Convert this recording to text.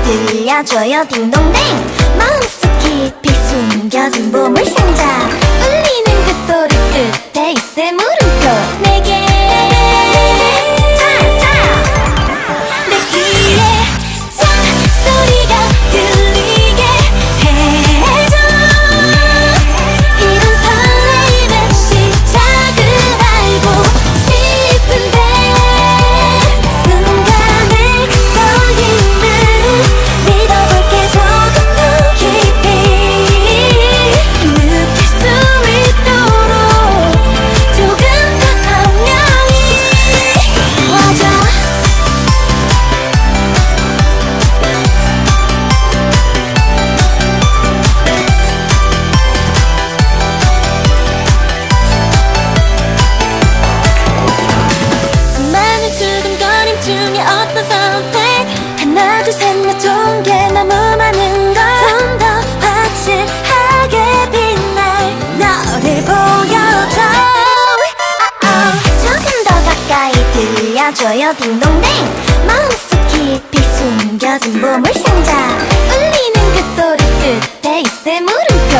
들려줘요 딩동댕. 마음속 깊이 숨겨진 보물상자. 울리는 그 소리 끝에 있을 물음표. 내게 내 귀에 자 소리가 들리게 해줘. 이런 설레임의 시작을 알고 싶은데 순간의 그 떨림을 믿어볼게. 조금 더 깊이 느낄 수 있도록 조금 더 선명히 와줘. 수많은 두근거림 중에 어떤 선택. 하나 둘 셋 넷 좋은 게 너무 많은 걸. 좀 더 확실하게 빛날 너를 보여줘. 조금 더 가까이 들려줘요 딩동댕. 마음속 깊이 숨겨진 보물상자. 울리는 그 소리 끝에 있을 물음표.